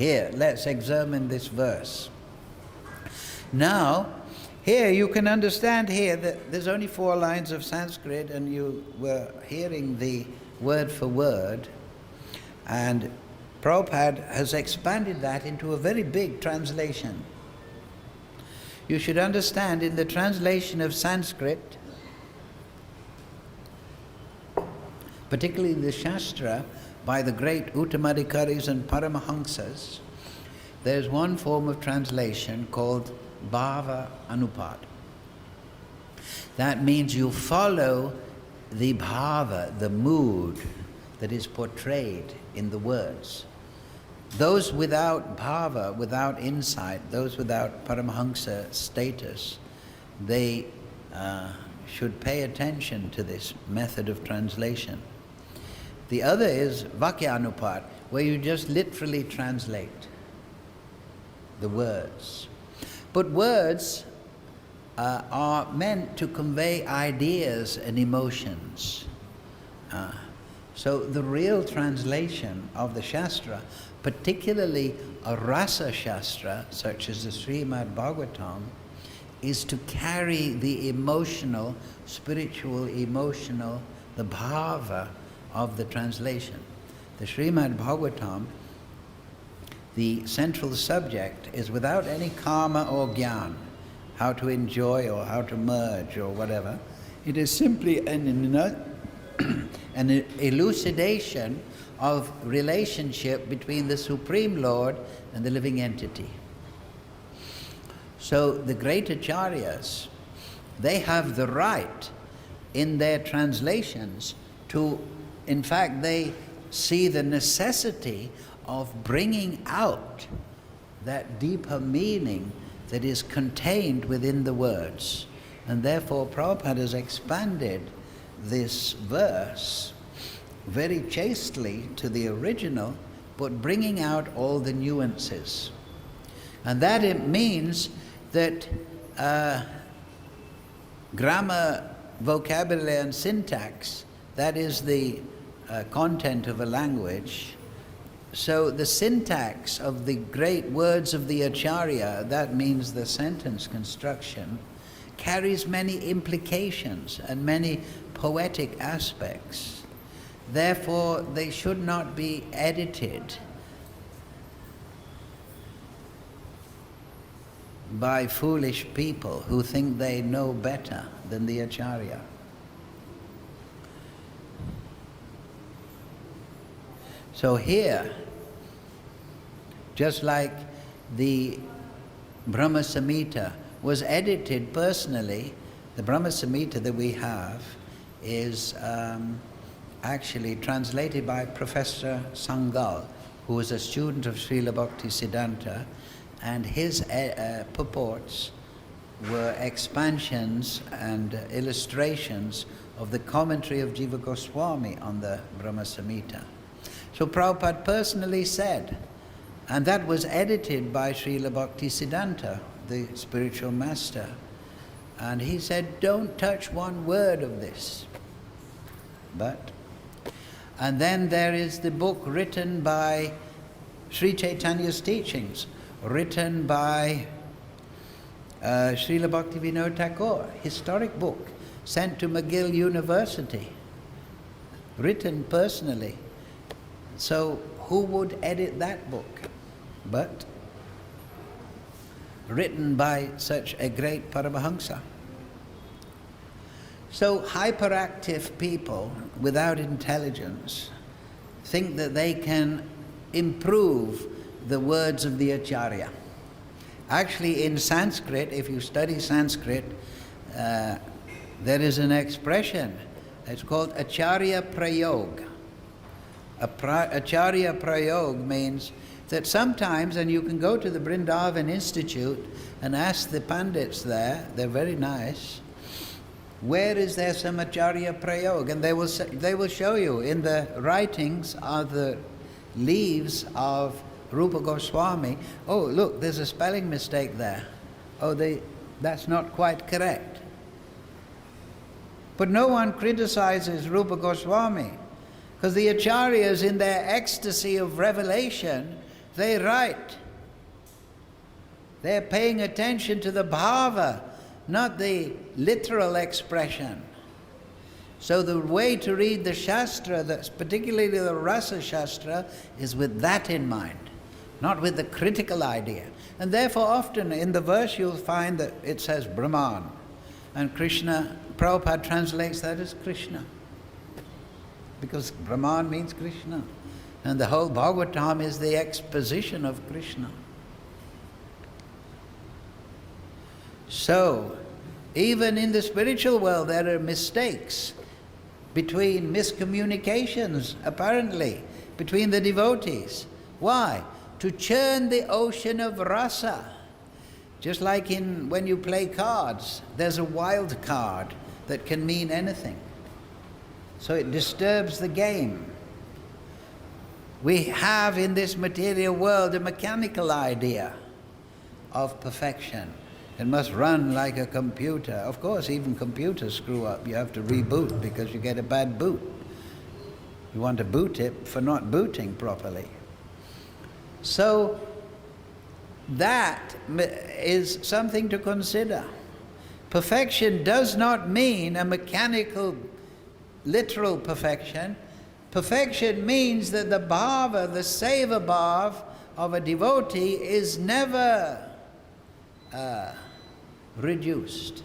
Here, let's examine this verse. Now, here you can understand here that there's only 4 lines of Sanskrit, and you were hearing the word for word, and Prabhupada has expanded that into a very big translation. You should understand, in the translation of Sanskrit, particularly the shastra by the great Uttamadikaris and paramahamsas, there's one form of translation called bhava-anu-pada. That means you follow the bhava, the mood that is portrayed in the words. Those without bhava, without insight, those without paramahamsa-status, they should pay attention to this method of translation. The other is vakya-anu-pada, where you just literally translate the words. But words are meant to convey ideas and emotions. So the real translation of the Shastra, particularly a rasa Shastra, such as the Srimad-Bhagavatam, is to carry the emotional, spiritual, emotional, the bhava of the translation. The Srimad-Bhagavatam, the central subject is without any karma or jnana, how to enjoy or how to merge or whatever. It is simply an elucidation of relationship between the Supreme Lord and the living entity. So the great acaryas, they have the right in their translations to, in fact, they see the necessity of bringing out that deeper meaning that is contained within the words. And therefore Prabhupada has expanded this verse very chastely to the original, but bringing out all the nuances. And that it means that grammar, vocabulary and syntax, that is the content of a language. So the syntax of the great words of the acharya, that means the sentence construction, carries many implications and many poetic aspects. Therefore, they should not be edited by foolish people who think they know better than the acharya. So here, just like the Brahma Samhita was edited personally, the Brahma Samhita that we have is actually translated by Professor Sangal, who was a student of Srila Bhaktisiddhanta, and his purports were expansions and illustrations of the commentary of Jiva Goswami on the Brahma Samhita. So Prabhupada personally said, and that was edited by Srila Bhaktisiddhanta, the spiritual master, and he said, don't touch one word of this. And then there is the book written by Sri Chaitanya's teachings, written by Srila Bhaktivinoda Thakur, historic book, sent to McGill University, written personally. So who would edit that book? But written by such a great paramahamsa. So hyperactive people without intelligence think that they can improve the words of the acharya. Actually, in Sanskrit, if you study Sanskrit, there is an expression. It's called acharya prayog. Acharya prayog means that sometimes, and you can go to the Vrindavan Institute and ask the pandits there, they're very nice, where is there some acharya prayog? And they will show you. In the writings are the leaves of Rupa Goswami. Oh, look, there's a spelling mistake there. Oh, that's not quite correct. But no one criticizes Rupa Goswami, because the acaryas, in their ecstasy of revelation, they write. They're paying attention to the bhava, not the literal expression. So the way to read the shastra, particularly the rasa shastra, is with that in mind, not with the critical idea. And therefore often in the verse you'll find that it says Brahman, and Krishna, Prabhupada translates that as Krishna, because Brahman means Krishna, and the whole Bhagavatam is the exposition of Krishna. So, even in the spiritual world there are mistakes, between miscommunications, apparently, between the devotees. Why? To churn the ocean of rasa. Just like when you play cards, there's a wild card that can mean anything. So it disturbs the game. We have in this material world a mechanical idea of perfection. It must run like a computer. Of course, even computers screw up. You have to reboot because you get a bad boot. You want to boot it for not booting properly. So that is something to consider. Perfection does not mean a mechanical, literal perfection. Perfection means that the bhava, the seva bhava of a devotee is never reduced.